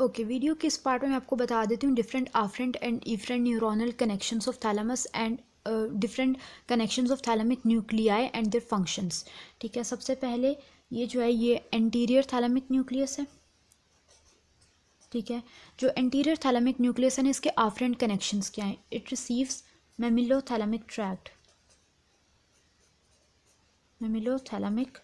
Okay, video के इस part में मैं आपको बता देती हूँ different afferent and efferent neuronal connections of thalamus and different connections of thalamic nuclei and their functions. ठीक है, सबसे पहले ये जो है ये एंटीरियर थैलेमिक न्यूक्लियस है। ठीक है, जो एंटीरियर थैलेमिक न्यूक्लियस है ना, इसके आफ्रेंट कनेक्शंस क्या हैं? It receives mammillothalamic tract, mammillothalamic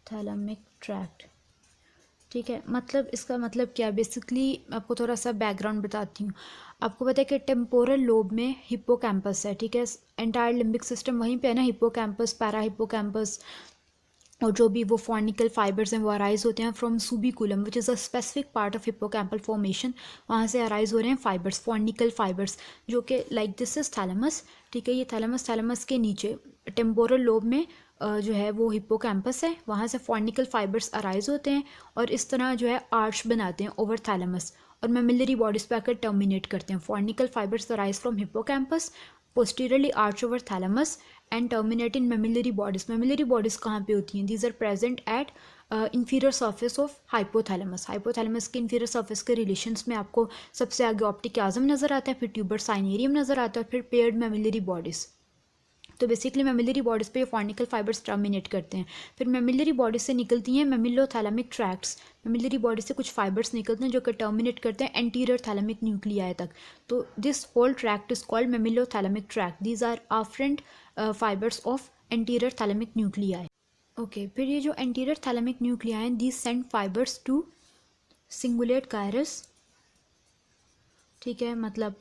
thalamic tract. ठीक है, मतलब इसका मतलब क्या है? बेसिकली आपको थोड़ा सा बैकग्राउंड बताती हूँ। आपको पता है कि टेम्पोरल लोब में हिप्पोकैम्पस है। ठीक है, एंटायर लिम्बिक सिस्टम वहीं पे है ना, हिप्पोकैम्पस, पैरा हिप्पोकैम्पस, और जो भी वो फॉर्निकल फाइबर्स हैं वो अराइज होते हैं from subiculum which is a specific part of hippocampal formation. वहाँ से अराइज हो रहे हैं फाइबर्स, फॉर्निकल फाइबर्स, जो कि लाइक दिस इज थैलेमस। ठीक है, ये थैलेमस, थैलेमस के नीचे टेम्पोरल लोब में जो है वो हिप्पोकैम्पस है, वहाँ से फॉर्निकल फाइबर्स अराइज होते हैं और इस तरह जो है आर्च बनाते हैं ओवर थैलेमस और मेमिलरी बॉडीज पे आकर टर्मिनेट करते हैं। Fornical fibres arise from hippocampus, posteriorly arch over thalamus and terminate in mammillary bodies. Mammillary bodies कहाँ पे होती हैं? These are present at inferior surface of hypothalamus. Hypothalamus के इंफीरियर सर्फेस के रिलेशंस में आपको सबसे आगे ऑप्टिक आजम नजर आता है, फिर ट्यूबर साइनेरियम नजर आता है, फिर पेयर्ड मेमिलरी बॉडीज। तो बेसिकली मेमिलरी बॉडीज पे फॉर्निकल फाइबर्स टर्मिनेट करते हैं। फिर मेमिलरी बॉडीज से निकलती हैं मेमिलोथैलेमिक ट्रैक्ट्स। मेमिलरी बॉडी से कुछ फाइबर्स निकलते हैं जो कि टर्मिनेट करते हैं एंटीरियर थैलेमिक न्यूक्लियाई तक। तो this whole tract is called mammillothalamic tract. These are afferent fibres of anterior thalamic nuclei. Okay, फिर ये जो एंटीरियर थैलेमिक न्यूक्लियाई हैं, these send fibres to cingulate gyrus. ठीक है, मतलब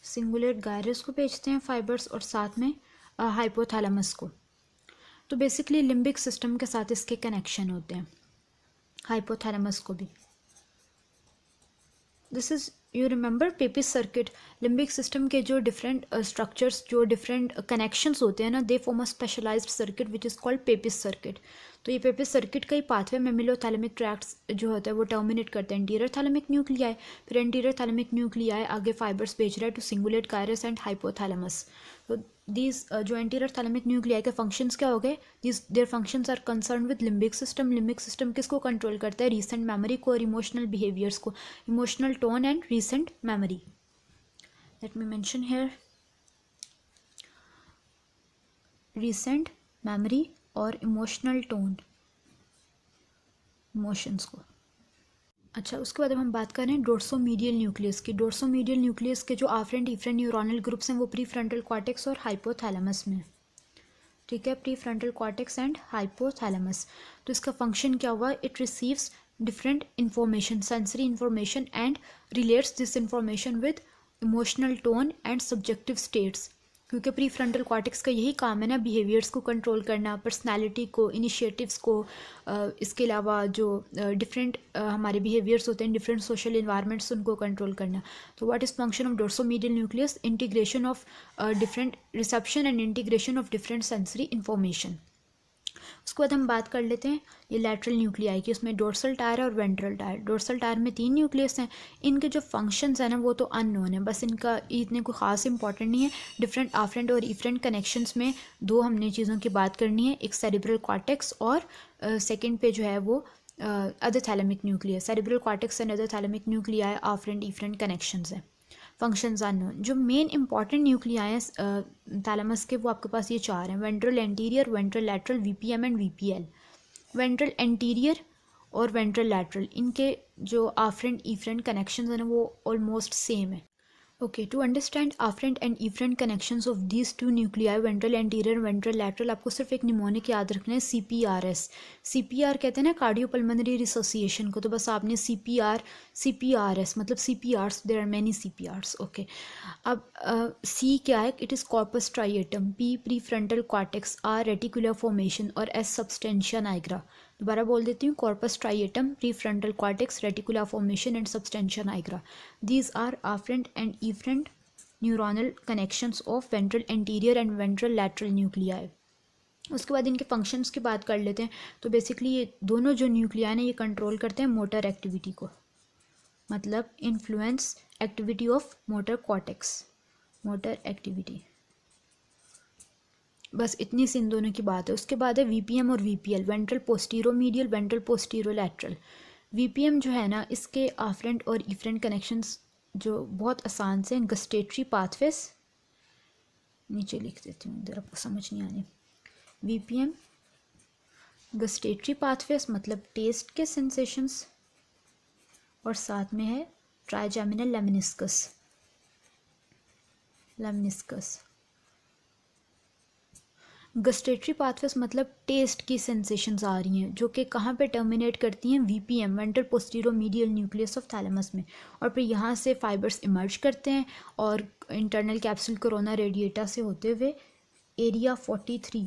सिंगुलेट गायरस को भेजते हैं फाइबर्स और साथ में हाइपोथैलेमस को। तो बेसिकली लिम्बिक सिस्टम के साथ इसके कनेक्शन होते हैं, हाइपोथैलेमस को भी। This is, you remember Papez circuit. Limbic system के जो डिफरेंट स्ट्रक्चर्स, जो डिफरेंट कनेक्शंस होते हैं ना, they form a specialised circuit which is called Papez circuit. तो ये पेपिस सर्किट का ही पाथवे मेमिलोथैलेमिक ट्रैक्ट्स जो होता है वो टर्मिनेट करते हैं एंटीरियर थैलेमिक न्यूक्लियाई। फिर एंटीरियर थैलेमिक न्यूक्लियाई आगे फाइबर्स भेज रहा है to cingulate gyrus and hypothalamus. तो दीज जो एंटीरियर थैलेमिक न्यूक्लियाई के फंक्शंस क्या हो गए? These their functions are concern with limbic system. Limbic system किसको कंट्रोल करता है? रीसेंट मेमोरी को और इमोशनल बिहेवियर्स को, emotional tone and recent memory. Let me mention here recent memory और emotional tone, emotions को। अच्छा, उसके बाद अब हम बात करें डोर्सोमीडियल न्यूक्लियस की। डोर्सोमीडियल न्यूक्लियस के जो आफ्रेंट इफरेंट न्यूरोनल ग्रुप्स हैं वो प्री फ्रंटल कॉर्टेक्स और हाइपोथैलेमस में। ठीक है, pre frontal cortex and hypothalamus. तो इसका फंक्शन क्या हुआ? It receives different information, sensory information and relates this information with emotional tone and subjective states. क्योंकि प्री फ्रंटल कॉर्टेक्स का यही काम है ना, बिहेवियर्स को कंट्रोल करना, पर्सनालिटी को, इनिशिएटिव्स को। इसके अलावा जो डिफरेंट हमारे बिहेवियर्स होते हैं डिफरेंट सोशल इन्वायरमेंट्स, उनको कंट्रोल करना। तो what is function of dorsomedial nucleus? Integration of different reception and integration of different sensory information. उसके बाद हम बात कर लेते हैं ये लैटरल न्यूक्लियाई की। उसमें डोर्सल टायर और वेंट्रल टायर। डोर्सल टायर में 3 न्यूक्लियस हैं। इनके जो फंक्शंस हैं ना वो तो अननोन है, बस इनका इतने कोई ख़ास इंपॉर्टेंट नहीं है। डिफरेंट आफ्रेंट और इफरेंट कनेक्शंस में दो हमने चीज़ों की बात करनी है, एक सेरिब्रल कॉर्टेक्स और सेकेंड पे जो है वो other thalamic nucleus. Cerebral cortex and other thalamic nuclei afferent efferent connections हैं। Functions unknown. जो मेन इंपॉर्टेंट न्यूक्लियाई हैं थैलेमस के, वो आपके पास ये 4 हैं: ventral anterior, ventral lateral, VPM and VPL. Ventral anterior और वेंट्रल लैटरल, इनके जो आफ्रेंट इफरेंट कनेक्शंस हैं वो ऑलमोस्ट सेम है। Okay, to understand afferent and efferent connections of these 2 nuclei, ventral anterior, ventral lateral, आपको सिर्फ एक निमोनिक याद रखना है, CPRS। CPR कहते हैं ना कार्डियोपल्मोनरी रिसोसिएशन को, तो बस आपने CPR, CPRS मतलब CPRs, there are many CPRs। Okay, अब C क्या है? It is corpus striatum, P prefrontal cortex, R reticular formation और S सब्सटेंशिया नाइग्रा। दोबारा बोल देती हूँ, corpus striatum, prefrontal cortex, reticular formation and substantia nigra. These are afferent and efferent neuronal connections of ventral anterior and ventral lateral nuclei. उसके बाद इनके functions की बात कर लेते हैं। तो बेसिकली ये दोनों जो न्यूक्लियाई हैं ये कंट्रोल करते हैं मोटर एक्टिविटी को, मतलब influence activity of motor cortex, motor activity. बस इतनी सी इन दोनों की बात है। उसके बाद है वीपीएम और VPL, ventral posteromedial, ventral posterolateral. VPM जो है ना, इसके आफ्रेंट और इफरेंट कनेक्शंस जो बहुत आसान से हैं। गस्टेटरी पाथवेज, नीचे लिख देती हूँ इधर आपको समझ नहीं आने। वीपीएम गस्टेटरी पाथवेज मतलब टेस्ट के सेंसेशंस, और साथ में है ट्राइजेमिनल लेमनिस्कस। गस्टेटरी पाथवेज मतलब टेस्ट की सेंसेशंस आ रही हैं जो कि कहाँ पे टर्मिनेट करती हैं, VPM ventral posteromedial nucleus of thalamus में, और फिर यहाँ से फाइबर्स इमर्ज करते हैं और इंटरनल कैप्सूल कोरोना रेडिएटा से होते हुए area 43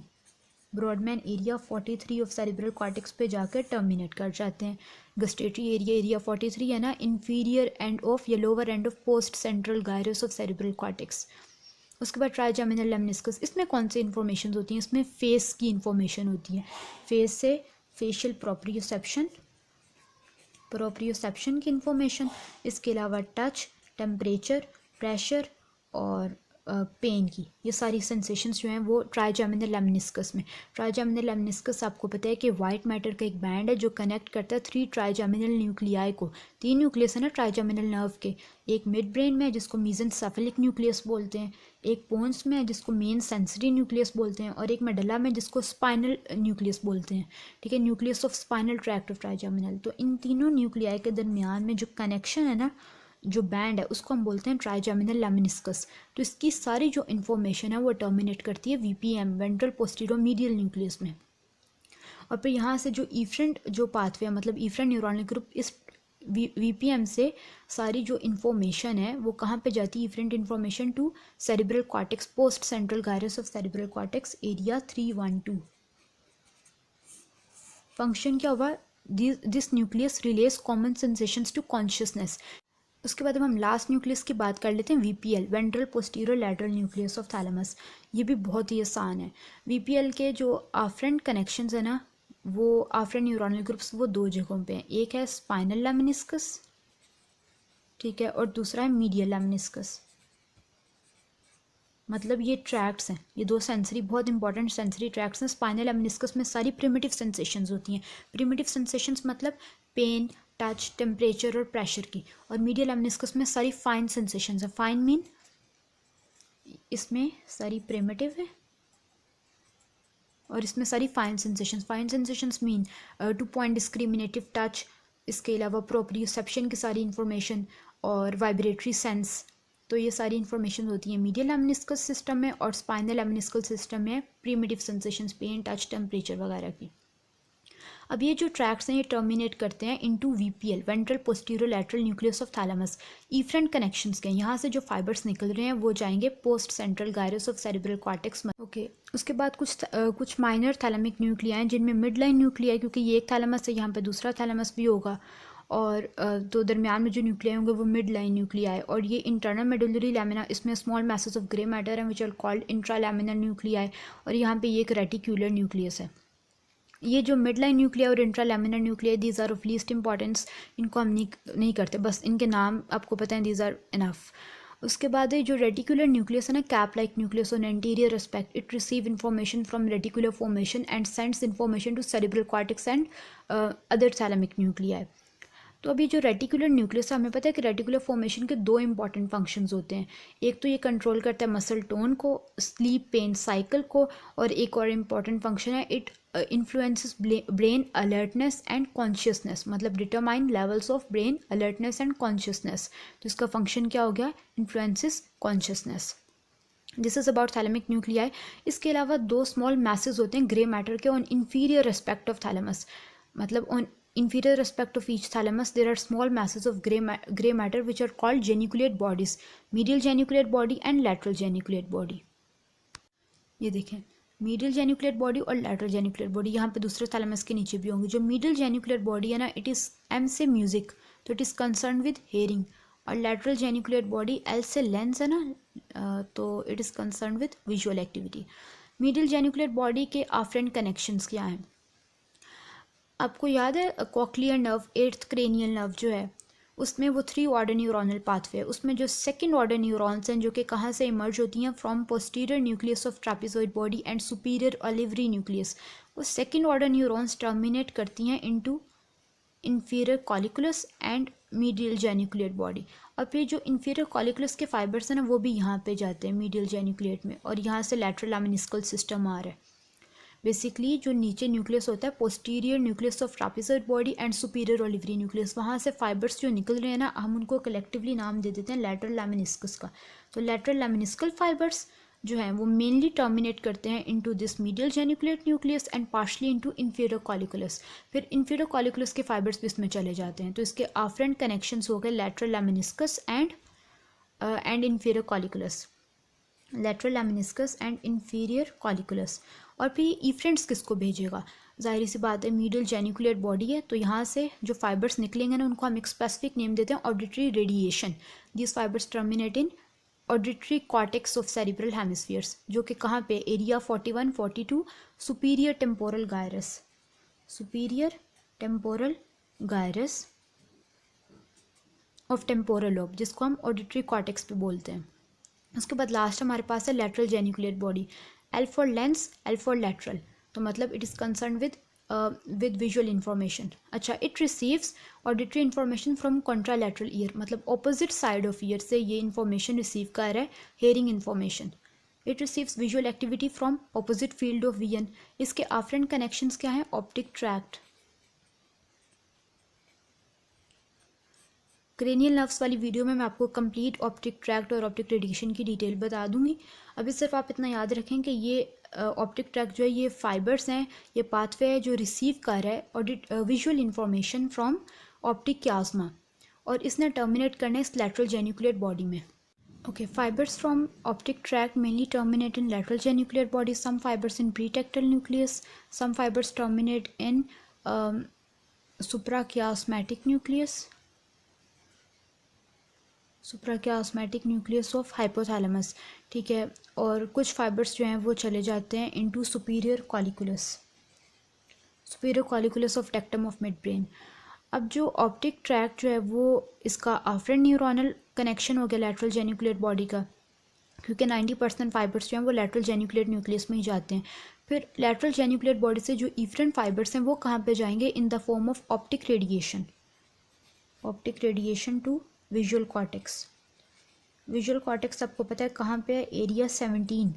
Brodmann area 43 of cerebral cortex पे जाकर टर्मिनेट कर जाते हैं। गस्टेटरी एरिया 43 है ना, इंफीरियर एंड ऑफ या lower end of post central gyrus of cerebral cortex. उसके बाद ट्राइजेमिनल लेमनिस्कस, इसमें कौन सी इन्फॉर्मेशन होती हैं, इसमें फेस की इन्फॉर्मेशन होती है। फेस से फेशियल प्रोप्रियोसेप्शन की इन्फॉर्मेशन, इसके अलावा टच, टेम्परेचर, प्रेशर और पेन की, ये सारी सेंसेशंस जो हैं वो ट्राइजेमिनल लेमनिस्कस में। ट्राइजेमिनल लेमनिस्कस आपको पता है कि वाइट मैटर का एक बैंड है जो कनेक्ट करता है 3 ट्राइजेमिनल न्यूक्लियाई को। 3 न्यूक्लियस है ना ट्राइजेमिनल नर्व के, एक मिड ब्रेन में है जिसको मीजेंसेफेलिक न्यूक्लियस बोलते हैं, एक पोन्स में है जिसको मेन सेंसरी न्यूक्लियस बोलते हैं, और एक मेडुला में जिसको स्पाइनल न्यूक्लियस बोलते हैं। ठीक है, nucleus of spinal tract of trigeminal. तो इन तीनों न्यूक्लियाई के दरमियान में जो कनेक्शन है ना, जो बैंड है, उसको हम बोलते हैं ट्राइजेमिनल लेमनिस्कस। तो इसकी सारी जो इन्फॉर्मेशन है वो टर्मिनेट करती है वीपीएम वेंट्रल पोस्टीरोमीडियल न्यूक्लियस में। और फिर यहाँ से जो इफरेंट जो पाथवे है, मतलब इफरेंट न्यूरॉनल ग्रुप, इस वीपीएम से सारी जो इन्फॉर्मेशन है वो कहाँ पे जाती है, afferent information to cerebral cortex post central gyrus of cerebral cortex area 312। Function क्या हुआ, this nucleus relays common sensations to consciousness. उसके बाद हम लास्ट न्यूक्लियस की बात कर लेते हैं, VPL ventral posterior lateral nucleus of thalamus. ये भी बहुत ही आसान है। वीपीएल के जो आफ्रेंट कनेक्शंस है ना, वो आफ्रेंट न्यूरॉनल ग्रुप्स वो 2 जगहों पे हैं। एक है स्पाइनल लेमनिस्कस, ठीक है, और दूसरा है मीडियल लेमनिस्कस। मतलब ये ट्रैक्ट्स हैं, ये 2 सेंसरी बहुत इंपॉर्टेंट सेंसरी ट्रैक्ट्स हैं। स्पाइनल लेमनिस्कस में सारी प्रिमिटिव सेंसेशंस होती हैं। प्रिमिटिव सेंसेशंस मतलब पेन, टच, टेम्परेचर और प्रेशर की। और मीडियल लेमनिस्कस में सारी फाइन सेंसेशंस है। फाइन मीन इसमें सारी प्रिमिटिव है और इसमें सारी fine sensations. Fine sensations mean 2 point discriminative touch, इसके अलावा प्रोप्रियोसेप्शन की सारी इंफॉर्मेशन और वाइब्रेटरी सेंस। तो ये सारी इन्फॉर्मेशन होती है मीडियल लेमनिस्कस सिस्टम में, और स्पाइनल लेमनिस्कल सिस्टम में primitive sensations, pain, touch, temperature वगैरह की। अब ये जो ट्रैक्ट्स हैं ये टर्मिनेट करते हैं into VPL ventral posterior lateral nucleus of thalamus. Efferent connections के यहाँ से जो फाइबर्स निकल रहे हैं वो जाएंगे post central gyrus of cerebral cortex में। ओके, उसके बाद कुछ माइनर थैलेमिक न्यूक्लियाई जिनमें मिड लाइन न्यूक्लियाई, क्योंकि ये एक थैलेमस है, यहाँ पे दूसरा थैलेमस भी होगा, और तो दरमियान में जो न्यूक्लियाई होंगे वो मिड लाइन न्यूक्लियाई। और ये इंटरनल मेडुलरी लैमिना, इसमें small message of grey matter हैं विच आर कॉल्ड इंट्रालैमिनर न्यूक्लियाई। और यहाँ पे ये एक रेटिक्यूलर न्यूक्लियस है। ये जो मिड लाइन न्यूक्लियाई और intralaminar nuclei, these are of least importance, इनको हम नहीं करते, बस इनके नाम आपको पता है, दीज आर इनफ। उसके बाद जो रेटिकुलर न्यूक्लियस है ना, cap like nucleus on anterior aspect, it receive information from reticular formation and sends information to cerebral cortex and other thalamic nuclei. तो अभी जो रेटिकुलर न्यूक्लियस है, हमें पता है कि रेटिकुलर फॉर्मेशन के 2 इंपॉर्टेंट फंक्शंस होते हैं। एक तो ये कंट्रोल करता है मसल टोन को, स्लीप पेन साइकिल को, और एक और इम्पॉर्टेंट फंक्शन है, it influences brain alertness and consciousness, मतलब determine levels of brain alertness and consciousness. तो इसका फंक्शन क्या हो गया, influences consciousness. This is about thalamic nuclei. इसके अलावा 2 स्मॉल मैसेज होते हैं ग्रे मैटर के on inferior aspect of thalamus, मतलब on inferior aspect of each thalamus there are small masses of gray matter which are called geniculate bodies, medial geniculate body and lateral geniculate body। ये देखें, medial geniculate body और lateral geniculate body यहाँ पे दूसरे thalamus के नीचे भी होंगे। जो medial geniculate body है ना, इट इज़ M से म्यूजिक, तो it is concern with hearing, और lateral geniculate body L से लेंस है ना, तो it is concern with visual activity. medial geniculate body के आफ्रेंट कनेक्शंस क्या हैं, आपको याद है cochlear nerve, 8th cranial nerve जो है, उसमें वो 3 ऑर्डर न्यूरोनल पाथवे, उसमें जो 2nd ऑर्डर न्यूरॉन्स हैं जो कि कहाँ से इमर्ज होती हैं, from posterior nucleus of trapezoid body and superior olivary nucleus. वो 2nd ऑर्डर न्यूरॉन्स टर्मिनेट करती हैं into inferior colliculus and medial geniculate body। और फिर जो inferior colliculus के फाइबर्स हैं ना वो भी यहाँ पे जाते हैं medial geniculate में, और यहाँ से lateral lemniscal system आ रहा है। बेसिकली जो नीचे न्यूक्लियस होता है posterior nucleus of trapezoid body and superior olivary nucleus, वहाँ से फाइबर्स जो निकल रहे हैं ना हम उनको कलेक्टिवली नाम दे देते हैं लैटरल लैमिनिस्कस का। तो लैटरल लैमिनिस्कल फाइबर्स जो हैं वो मेनली टर्मिनेट करते हैं into this medial geniculate nucleus and partially into inferior colliculus. फिर इंफीरियर कॉलिकुलस के फाइबर्स भी इसमें चले जाते हैं। तो इसके आफ्रेंट कनेक्शंस हो गए lateral lemniscus and inferior colliculus, lateral lemniscus and inferior colliculus. और फिर इफ्रेंट्स किसको भेजेगा? जाहिर सी बात है मीडियल जेनिकुलेट बॉडी है, तो यहाँ से जो फाइबर्स निकलेंगे ना उनको हम एक स्पेसिफिक नेम देते हैं auditory radiation. This fibres terminate in auditory cortex of cerebral hemispheres, जो कि कहाँ पे area 41, 42 superior temporal gyrus, superior temporal gyrus of temporal lobe, जिसको हम ऑडिटरी कॉर्टेक्स पे बोलते हैं। उसके बाद लास्ट हमारे पास है lateral geniculate body, L for lens, L for lateral, तो मतलब it is concern with visual information. अच्छा, it receives auditory information from contralateral ear, मतलब ऑपोजिट साइड ऑफ ईयर से ये इंफॉर्मेशन रिसीव कर रहा है, hearing information. It receives visual activity from opposite field of vision. इसके आफ्रेंट कनेक्शंस क्या हैं? Optic tract. क्रेनियल नर्व्स वाली वीडियो में मैं आपको कंप्लीट ऑप्टिक ट्रैक्ट और ऑप्टिक रेडिएशन की डिटेल बता दूंगी। अभी सिर्फ आप इतना याद रखें कि ये ऑप्टिक ट्रैक्ट जो है ये फाइबर्स हैं, ये पाथवे है जो रिसीव कर रहा है visual information from optic chiasma, और इसने टर्मिनेट करना है इस लैटरल जेनिकुलेट बॉडी में। Okay, fibres from optic tract mainly terminate in lateral geniculate body, some fibres in pretectal nucleus, some fibres terminate in suprachiasmatic nucleus, suprachiasmatic nucleus of hypothalamus, ठीक है। और कुछ फाइबर्स जो हैं वो चले जाते हैं into superior colliculus, superior colliculus of tectum of mid brain. अब जो ऑप्टिक ट्रैक्ट जो है वो इसका आफ्रेंट न्यूरोनल कनेक्शन हो गया लैटरल जेनिकुलेट बॉडी का, क्योंकि 90% फाइबर्स जो हैं वो लैटरल जेनिकुलेट न्यूक्लियस में ही जाते हैं। फिर लैटरल जेनिकुलेट बॉडी से जो इफरेंट फाइबर्स हैं वो कहाँ पे जाएंगे? In the form of optic radiation, optic radiation to visual cortex. Visual cortex आपको पता है कहाँ पे है? Area 17।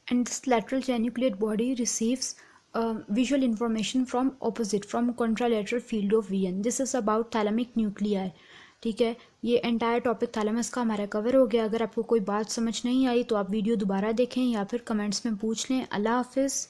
And this lateral geniculate body receives visual information from opposite, from contralateral field of vision. This is about thalamic nuclei, ठीक है। ये entire topic thalamus का हमारा कवर हो गया। अगर आपको कोई बात समझ नहीं आई तो आप वीडियो दोबारा देखें या फिर कमेंट्स में पूछ लें। अल्लाह हाफिज़।